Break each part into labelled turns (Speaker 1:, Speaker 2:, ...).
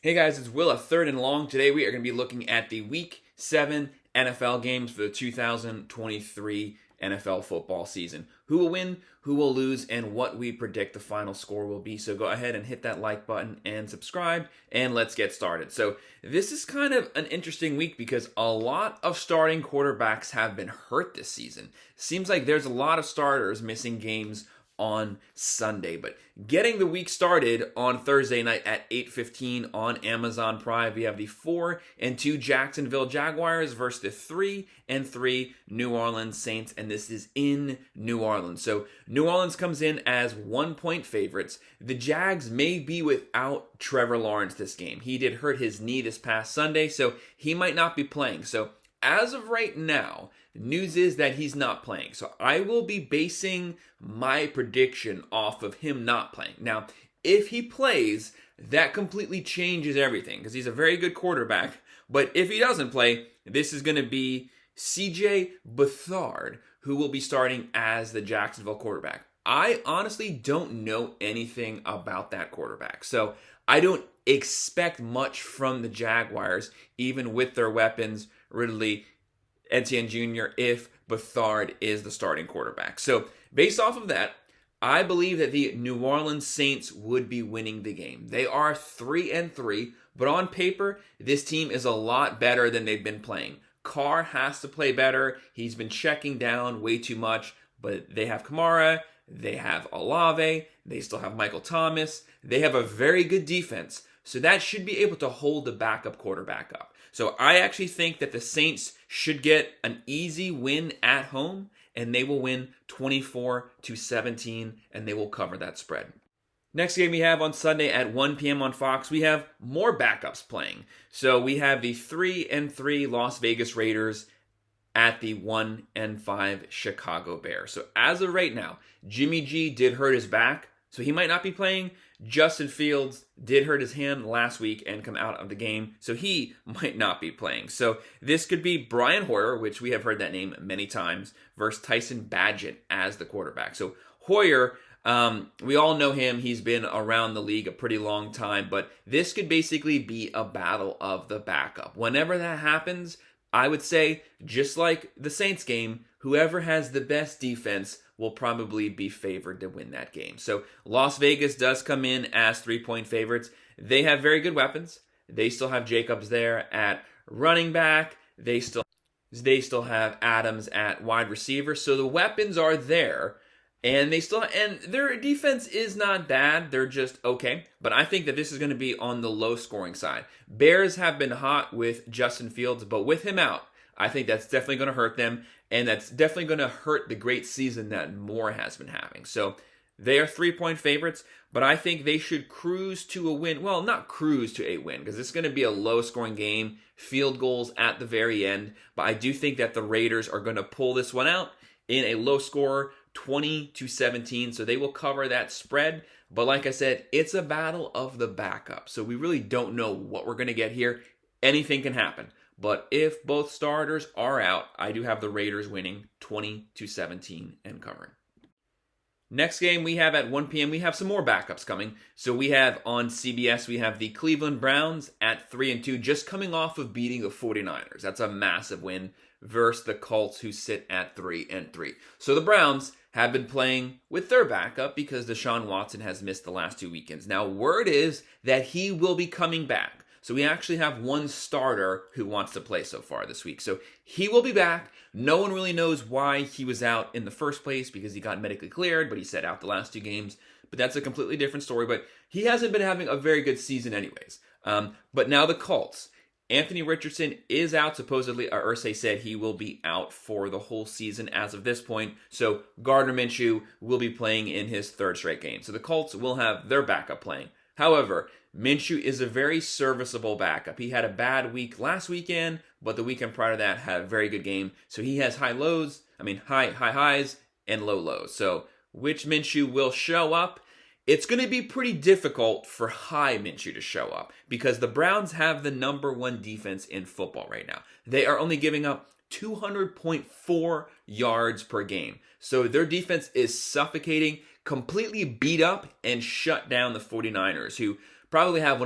Speaker 1: Hey guys, it's Will, a third and long. Today we are going to be looking at the Week 7 NFL games for the 2023 NFL football season. Who will win, who will lose, and what we predict the final score will be. So go ahead and hit that like button and subscribe, and let's get started. So this is kind of an interesting week because a lot of starting quarterbacks have been hurt this season. Seems like there's a lot of starters missing games on Sunday, but getting the week started on Thursday night at 8:15 on Amazon Prime, we have the 4-2 Jacksonville Jaguars versus the 3-3 New Orleans Saints, and this is in New Orleans. So New Orleans comes in as 1-point favorites. The Jags may be without Trevor Lawrence this game. He did hurt his knee this past Sunday, so he might not be playing. So as of right now, news is that he's not playing. So I will be basing my prediction off of him not playing. Now, if he plays, that completely changes everything because he's a very good quarterback. But if he doesn't play, this is going to be CJ Beathard who will be starting as the Jacksonville quarterback. I honestly don't know anything about that quarterback. So I don't expect much from the Jaguars, even with their weapons, Ridley, Etienne Jr., if Beathard is the starting quarterback. So based off of that, I believe that the New Orleans Saints would be winning the game. They are 3-3, but on paper, this team is a lot better than they've been playing. Carr has to play better. He's been checking down way too much, but they have Kamara, they have Olave, they still have Michael Thomas. They have a very good defense, so that should be able to hold the backup quarterback up. So I actually think that the Saints should get an easy win at home, and they will win 24-17, and they will cover that spread. Next game we have on Sunday at 1 p.m. on Fox, we have more backups playing. So we have the 3-3 Las Vegas Raiders at the 1-5 Chicago Bears. So as of right now, Jimmy G did hurt his back, so he might not be playing. Justin Fields did hurt his hand last week and come out of the game, so he might not be playing. So this could be Brian Hoyer, which we have heard that name many times, versus Tyson Bagent as the quarterback. So Hoyer, we all know him. He's been around the league a pretty long time, but this could basically be a battle of the backup. Whenever that happens, I would say, just like the Saints game, whoever has the best defense will probably be favored to win that game. So Las Vegas does come in as 3-point favorites. They have very good weapons. They still have Jacobs there at running back. They still have Adams at wide receiver. So the weapons are there. And their defense is not bad. They're just okay. But I think that this is going to be on the low scoring side. Bears have been hot with Justin Fields, but with him out, I think that's definitely going to hurt them. And that's definitely going to hurt the great season that Moore has been having. So they are 3-point favorites, but I think they should cruise to a win. Well, not cruise to a win, because it's going to be a low-scoring game, field goals at the very end. But I do think that the Raiders are going to pull this one out in a low score, 20-17. So they will cover that spread. But like I said, it's a battle of the backup. So we really don't know what we're going to get here. Anything can happen. But if both starters are out, I do have the Raiders winning 20-17 and covering. Next game we have at 1 p.m., we have some more backups coming. So we have on CBS, we have the Cleveland Browns at 3-2, just coming off of beating the 49ers. That's a massive win versus the Colts, who sit at 3-3. So the Browns have been playing with their backup because Deshaun Watson has missed the last 2 weekends. Now, word is that he will be coming back. So we actually have one starter who wants to play so far this week. So he will be back. No one really knows why he was out in the first place because he got medically cleared, but he sat out the last 2 games. But that's a completely different story. But he hasn't been having a very good season anyways. But now the Colts. Anthony Richardson is out, supposedly. Irsay said he will be out for the whole season as of this point. So Gardner Minshew will be playing in his 3rd straight game. So the Colts will have their backup playing. However, Minshew is a very serviceable backup. He had a bad week last weekend, but the weekend prior to that had a very good game. So he has high highs and low lows. So which Minshew will show up? It's going to be pretty difficult for high Minshew to show up because the Browns have the number 1 defense in football right now. They are only giving up 200.4 yards per game. So their defense is suffocating, completely beat up, and shut down the 49ers, who probably have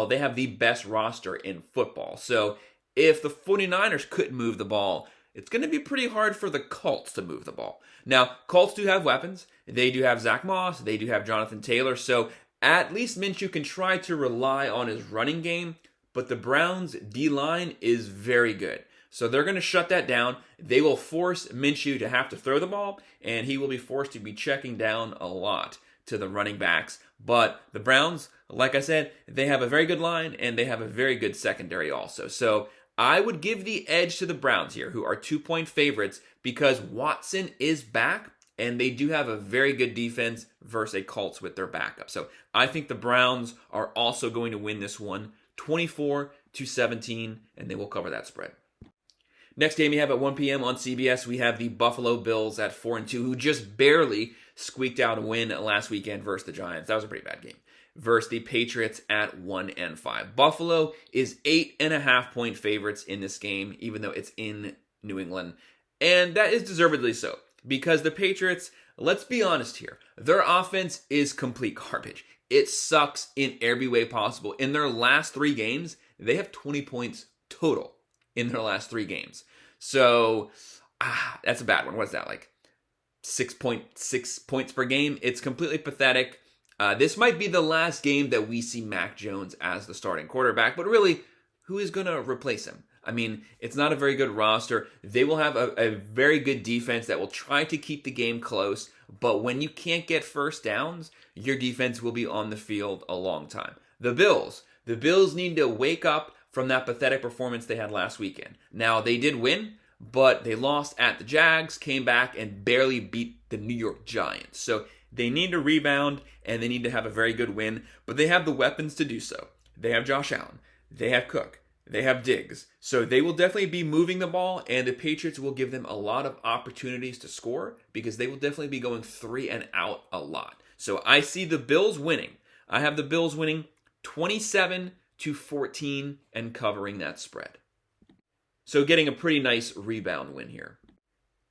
Speaker 1: they have the best roster in football. So if the 49ers couldn't move the ball, it's going to be pretty hard for the Colts to move the ball. Now, Colts do have weapons. They do have Zach Moss. They do have Jonathan Taylor. So at least Minshew can try to rely on his running game, but the Browns' D-line is very good. So they're going to shut that down. They will force Minshew to have to throw the ball, and he will be forced to be checking down a lot to the running backs. But the Browns, like I said, they have a very good line, and they have a very good secondary also. So I would give the edge to the Browns here, who are 2-point favorites, because Watson is back, and they do have a very good defense versus a Colts with their backup. So I think the Browns are also going to win this one 24-17, and they will cover that spread. Next game we have at 1 p.m. on CBS, we have the Buffalo Bills at 4-2, who just barely squeaked out a win last weekend versus the Giants. That was a pretty bad game. Versus the Patriots at 1-5. Buffalo is 8.5-point favorites in this game, even though it's in New England. And that is deservedly so, because the Patriots, let's be honest here, their offense is complete garbage. It sucks in every way possible. In their last 3 games, they have 20 points total in their last 3 games. So, that's a bad one. What's that, like 6.6 points per game? It's completely pathetic. This might be the last game that we see Mac Jones as the starting quarterback, but really, who is going to replace him? I mean, it's not a very good roster. They will have a very good defense that will try to keep the game close, but when you can't get first downs, your defense will be on the field a long time. The Bills need to wake up from that pathetic performance they had last weekend. Now, they did win, but they lost at the Jags, came back, and barely beat the New York Giants. So they need to rebound, and they need to have a very good win, but they have the weapons to do so. They have Josh Allen. They have Cook. They have Diggs. So they will definitely be moving the ball, and the Patriots will give them a lot of opportunities to score because they will definitely be going 3 and out a lot. So I see the Bills winning. I have the Bills winning 27-14 and covering that spread. So getting a pretty nice rebound win here.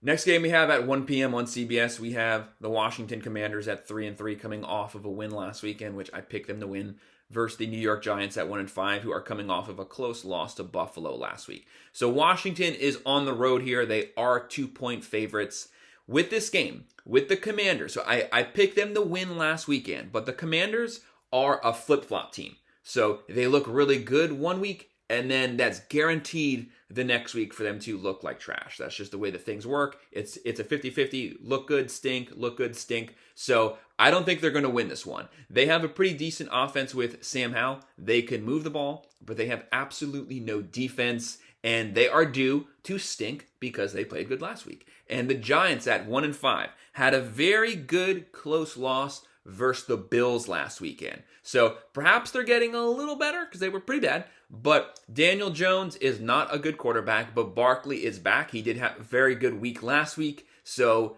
Speaker 1: Next game we have at 1 p.m. on CBS, we have the Washington Commanders at 3-3 coming off of a win last weekend, which I picked them to win, versus the New York Giants at 1-5, who are coming off of a close loss to Buffalo last week. So Washington is on the road here. They are 2-point favorites with this game, with the Commanders. So I picked them to win last weekend, but the Commanders are a flip-flop team. So they look really good one week, and then that's guaranteed the next week for them to look like trash. That's just the way that things work. It's a 50-50, look good, stink, look good, stink. So I don't think they're going to win this one. They have a pretty decent offense with Sam Howell. They can move the ball, but they have absolutely no defense, and they are due to stink because they played good last week. And the Giants at 1-5 had a very good close loss versus the Bills last weekend. So perhaps they're getting a little better because they were pretty bad. But Daniel Jones is not a good quarterback, but Barkley is back. He did have a very good week last week. So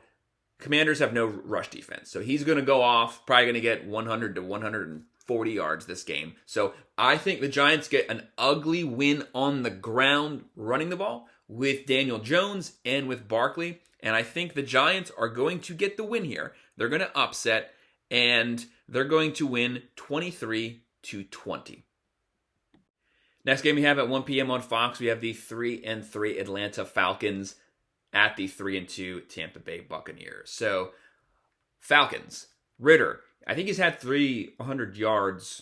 Speaker 1: Commanders have no rush defense. So he's going to go off, probably going to get 100 to 140 yards this game. So I think the Giants get an ugly win on the ground running the ball with Daniel Jones and with Barkley. And I think the Giants are going to get the win here. They're going to upset, and they're going to win 23-20. Next game we have at 1 p.m. on Fox, we have the 3-3 Atlanta Falcons at the 3-2 Tampa Bay Buccaneers. So, Falcons, Ritter, I think he's had 300 yards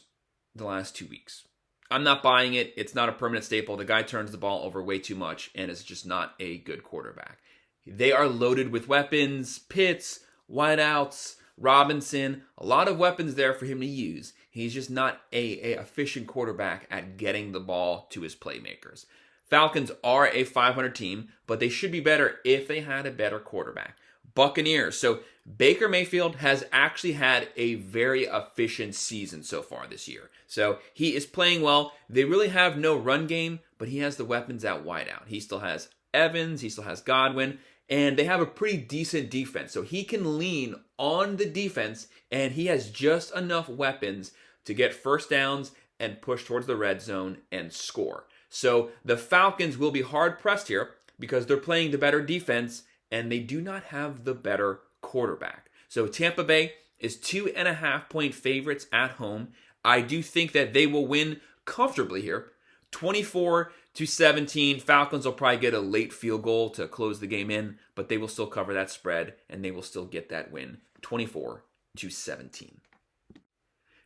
Speaker 1: the last 2 weeks. I'm not buying it. It's not a permanent staple. The guy turns the ball over way too much and is just not a good quarterback. They are loaded with weapons, Pitts, wideouts, Robinson, a lot of weapons there for him to use. He's just not a efficient quarterback at getting the ball to his playmakers. Falcons are a 500 team, but they should be better if they had a better quarterback. Buccaneers. So Baker Mayfield has actually had a very efficient season so far this year. So he is playing well. They really have no run game, but he has the weapons at wideout. He still has Evans. He still has Godwin. And they have a pretty decent defense. So he can lean on the defense, and he has just enough weapons to get first downs and push towards the red zone and score. So the Falcons will be hard-pressed here because they're playing the better defense, and they do not have the better quarterback. So Tampa Bay is 2.5-point favorites at home. I do think that they will win comfortably here. 24-17. Falcons will probably get a late field goal to close the game in, but they will still cover that spread, and they will still get that win. 24-17.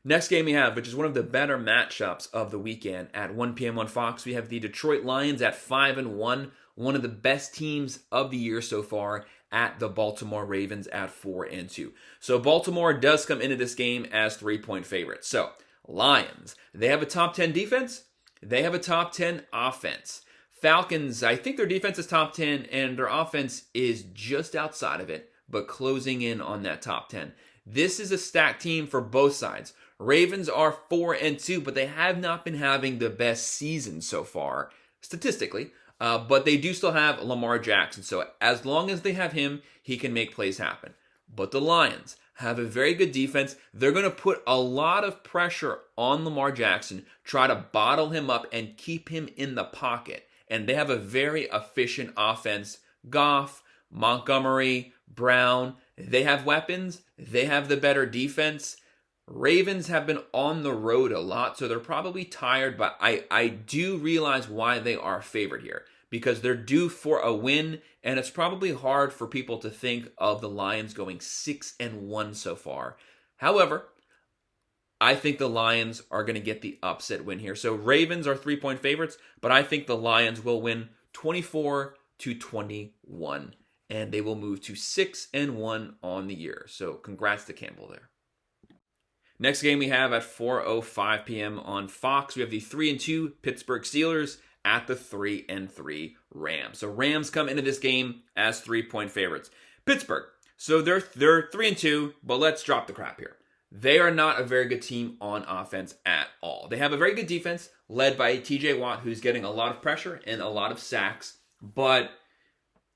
Speaker 1: Next game we have, which is one of the better matchups of the weekend at 1 p.m. on Fox, we have the Detroit Lions at 5-1, one of the best teams of the year so far, at the Baltimore Ravens at 4-2. So Baltimore does come into this game as 3-point favorites. So Lions, they have a top 10 defense. They have a top 10 offense. Falcons, I think their defense is top 10 and their offense is just outside of it, but closing in on that top 10. This is a stacked team for both sides. Ravens are 4-2, but they have not been having the best season so far, statistically. But they do still have Lamar Jackson. So as long as they have him, he can make plays happen. But the Lions have a very good defense. They're going to put a lot of pressure on Lamar Jackson, try to bottle him up and keep him in the pocket. And they have a very efficient offense. Goff, Montgomery, Brown, they have weapons. They have the better defense. Ravens have been on the road a lot, so they're probably tired, but I do realize why they are favored here, because they're due for a win, and it's probably hard for people to think of the Lions going 6-1 so far. However, I think the Lions are going to get the upset win here. So Ravens are 3-point favorites, but I think the Lions will win 24-21, and they will move to 6-1 on the year. So congrats to Campbell there. Next game we have at 4:05 p.m. on Fox. We have the 3-2 Pittsburgh Steelers at the 3-3 Rams. So Rams come into this game as 3-point favorites. Pittsburgh, so they're 3-2, but let's drop the crap here. They are not a very good team on offense at all. They have a very good defense led by TJ Watt, who's getting a lot of pressure and a lot of sacks, but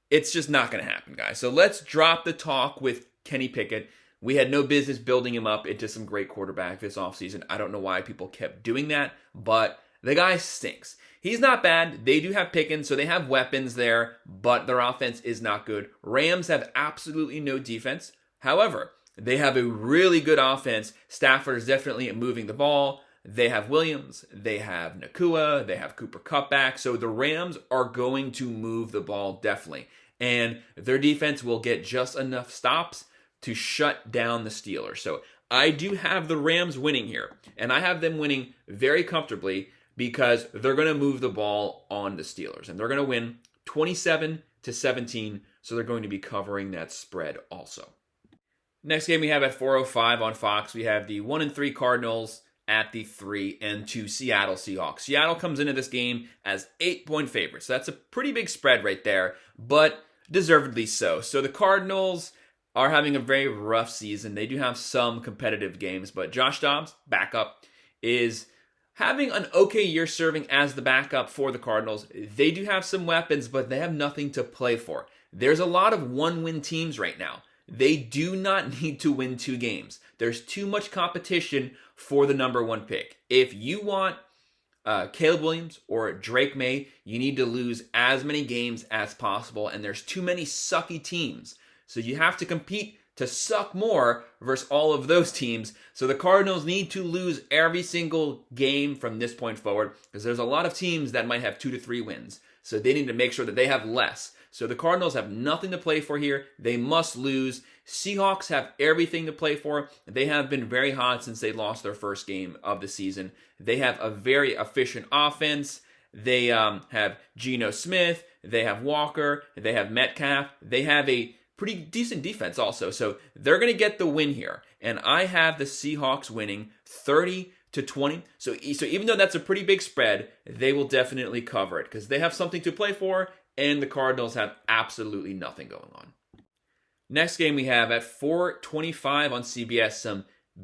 Speaker 1: it's just not going to happen, guys. So let's drop the talk with Kenny Pickett. We had no business building him up into some great quarterback this offseason. I don't know why people kept doing that, but the guy stinks. He's not bad. They do have Pickens, so they have weapons there, but their offense is not good. Rams have absolutely no defense. However, they have a really good offense. Stafford is definitely moving the ball. They have Williams. They have Nakua. They have Cooper Kupp back. So the Rams are going to move the ball definitely. And their defense will get just enough stops to shut down the Steelers. So I do have the Rams winning here. And I have them winning very comfortably because they're going to move the ball on the Steelers. And they're going to win 27-17. So they're going to be covering that spread also. Next game we have at 4:05 on Fox. We have the 1-3 Cardinals at the 3-2 Seattle Seahawks. Seattle comes into this game as 8-point favorites. So that's a pretty big spread right there, but deservedly so. So the Cardinals are having a very rough season. They do have some competitive games, but Josh Dobbs, backup, is having an okay year serving as the backup for the Cardinals. They do have some weapons, but they have nothing to play for. There's a lot of one-win teams right now. They do not need to win 2 games. There's too much competition for the number 1 pick. If you want Caleb Williams or Drake May, you need to lose as many games as possible, and there's too many sucky teams. So you have to compete to suck more versus all of those teams. So the Cardinals need to lose every single game from this point forward because there's a lot of teams that might have 2 to 3 wins. So they need to make sure that they have less. So the Cardinals have nothing to play for here. They must lose. Seahawks have everything to play for. They have been very hot since they lost their first game of the season. They have a very efficient offense. They have Geno Smith. They have Walker. They have Metcalf. They have a pretty decent defense also. So they're going to get the win here. And I have the Seahawks winning 30-20. So even though that's a pretty big spread, they will definitely cover it because they have something to play for and the Cardinals have absolutely nothing going on. Next game we have at 4:25 on CBS, some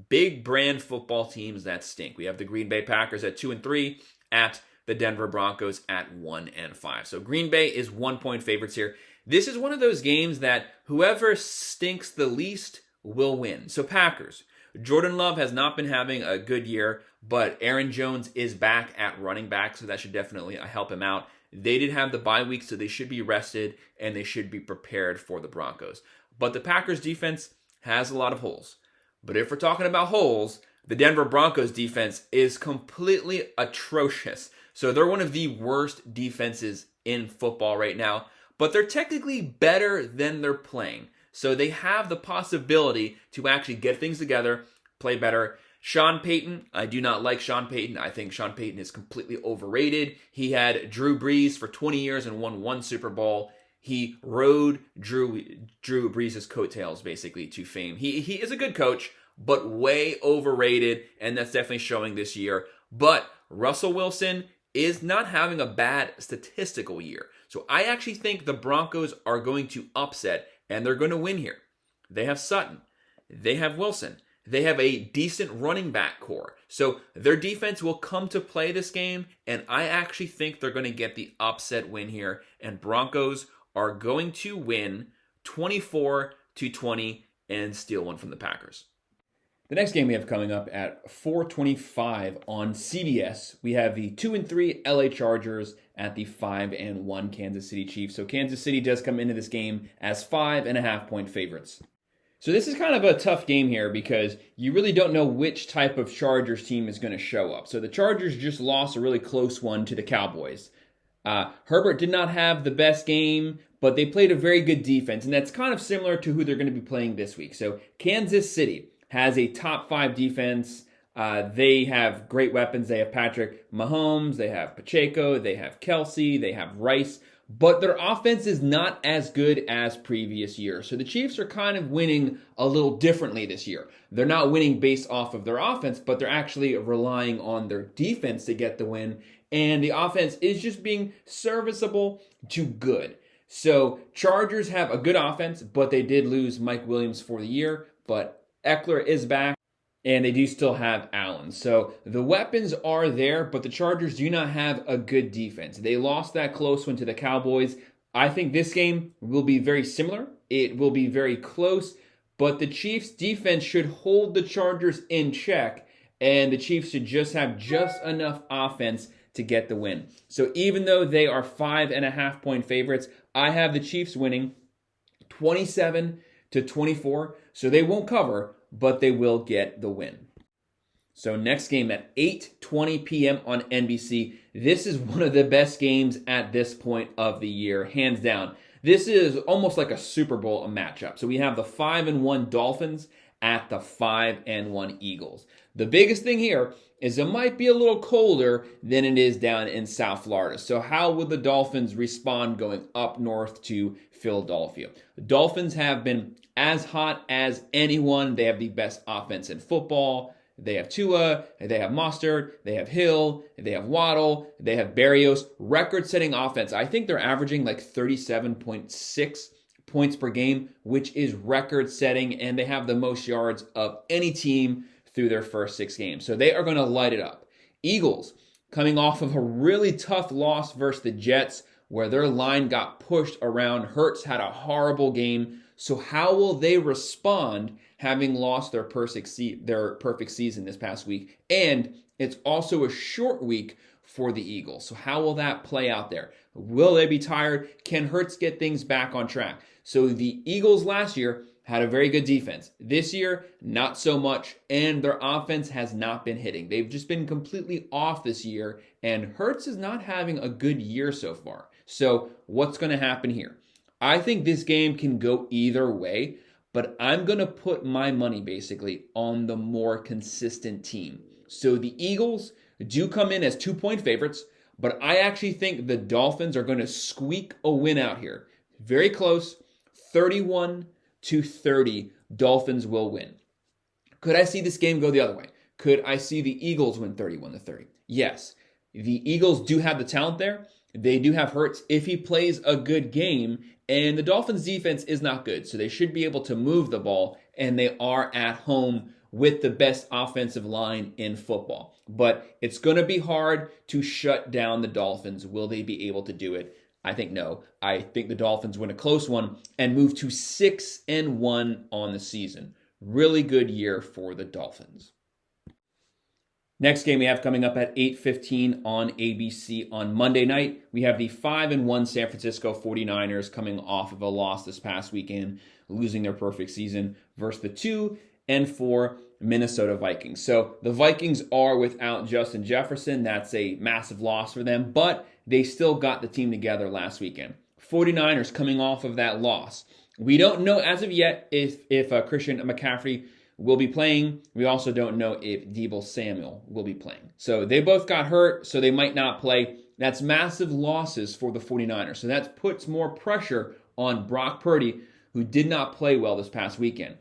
Speaker 1: big brand football teams that stink. We have the Green Bay Packers at 2-3 at the Denver Broncos at 1-5. So Green Bay is 1-point favorites here. This is one of those games that whoever stinks the least will win. So Packers, Jordan Love has not been having a good year, but Aaron Jones is back at running back, so that should definitely help him out. They did have the bye week, so they should be rested, and they should be prepared for the Broncos. But the Packers defense has a lot of holes. But if we're talking about holes, The Denver Broncos defense is completely atrocious. So they're one of the worst defenses in football right now, but they're technically better than they're playing. So they have the possibility to actually get things together, play better. Sean Payton, I do not like Sean Payton. I think Sean Payton is completely overrated. He had Drew Brees for 20 years and won one Super Bowl. He rode Drew Brees' coattails basically to fame. He is a good coach, but way overrated, and that's definitely showing this year. But Russell Wilson is not having a bad statistical year. So I actually think the Broncos are going to upset, and they're going to win here. They have Sutton. They have Wilson. They have a decent running back core. So their defense will come to play this game, and I actually think they're going to get the upset win here, and Broncos are going to win 24-20 and steal one from the Packers. The next game we have coming up at 4:25 on CBS, we have the 2-3 LA Chargers at the 5-1 Kansas City Chiefs. So Kansas City does come into this game as 5.5-point favorites. So this is kind of a tough game here because you really don't know which type of Chargers team is going to show up. So the Chargers just lost a really close one to the Cowboys. Herbert did not have the best game, but they played a very good defense, and that's kind of similar to who they're going to be playing this week. So Kansas City has a top 5 defense. They have great weapons. They have Patrick Mahomes, they have Pacheco, they have Kelsey, they have Rice, but their offense is not as good as previous years. So the Chiefs are kind of winning a little differently this year. They're not winning based off of their offense, but they're actually relying on their defense to get the win, and the offense is just being serviceable to good. So Chargers have a good offense, but they did lose Mike Williams for the year, but Eckler is back, and they do still have Allen. So the weapons are there, but the Chargers do not have a good defense. They lost that close one to the Cowboys. I think this game will be very similar. It will be very close, but the Chiefs' defense should hold the Chargers in check, and the Chiefs should just have just enough offense to get the win. So even though they are 5.5-point favorites, I have the Chiefs winning 27-24. So they won't cover, but they will get the win. So next game at 8:20 p.m. on NBC. This is one of the best games at this point of the year, hands down. This is almost like a Super Bowl matchup. So we have the 5-1 Dolphins at the 5-1 Eagles. The biggest thing here is it might be a little colder than it is down in South Florida. So how will the Dolphins respond going up north to Philadelphia? The Dolphins have been as hot as anyone. They have the best offense in football. They have Tua, they have Mostert, they have Hill, they have Waddle, they have Berrios. Record-setting offense. I think they're averaging like 37.6 points per game, which is record-setting, and they have the most yards of any team through their first 6 games. So they are going to light it up. Eagles, coming off of a really tough loss versus the Jets, where their line got pushed around. Hurts had a horrible game. So how will they respond having lost their perfect season this past week? And it's also a short week for the Eagles. So how will that play out there? Will they be tired? Can Hurts get things back on track? So the Eagles last year had a very good defense. This year, not so much, and their offense has not been hitting. They've just been completely off this year, and Hurts is not having a good year so far. So what's going to happen here? I think this game can go either way, but I'm going to put my money basically on the more consistent team. So the Eagles do come in as 2-point favorites, but I actually think the Dolphins are going to squeak a win out here. Very close, 31-30, Dolphins will win. Could I see this game go the other way? Could I see the Eagles win 31-30? Yes. The Eagles do have the talent there. They do have Hurts if he plays a good game, and the Dolphins' defense is not good, so they should be able to move the ball, and they are at home with the best offensive line in football. But it's going to be hard to shut down the Dolphins. Will they be able to do it? I think no. I think the Dolphins win a close one and move to 6-1 on the season. Really good year for the Dolphins. Next game we have coming up at 8:15 on ABC on Monday night. We have the 5-1 San Francisco 49ers coming off of a loss this past weekend, losing their perfect season, versus the 2-4 Minnesota Vikings. So the Vikings are without Justin Jefferson. That's a massive loss for them, but they still got the team together last weekend. 49ers coming off of that loss. We don't know as of yet if Christian McCaffrey will be playing. We also don't know if Deebo Samuel will be playing. So they both got hurt, so they might not play. That's massive losses for the 49ers. So that puts more pressure on Brock Purdy, who did not play well this past weekend.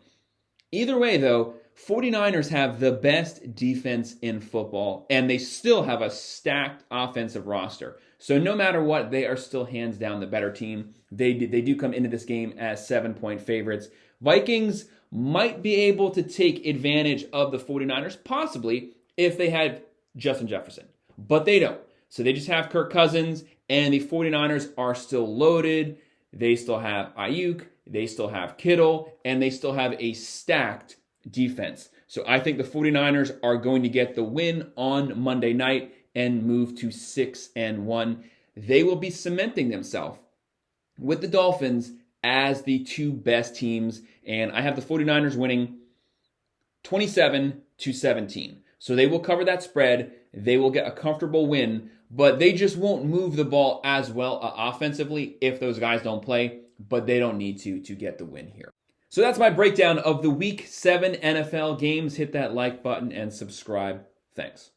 Speaker 1: Either way, though, 49ers have the best defense in football, and they still have a stacked offensive roster. So no matter what, they are still hands down the better team. They do come into this game as 7-point favorites. Vikings might be able to take advantage of the 49ers, possibly, if they had Justin Jefferson. But they don't. So they just have Kirk Cousins, and the 49ers are still loaded. They still have Ayuk, they still have Kittle, and they still have a stacked defense. So I think the 49ers are going to get the win on Monday night and move to 6-1. They will be cementing themselves with the Dolphins as the two best teams. And I have the 49ers winning 27-17. So they will cover that spread. They will get a comfortable win, but they just won't move the ball as well offensively if those guys don't play, but they don't need to get the win here. So that's my breakdown of the Week 7 NFL games. Hit that like button and subscribe. Thanks.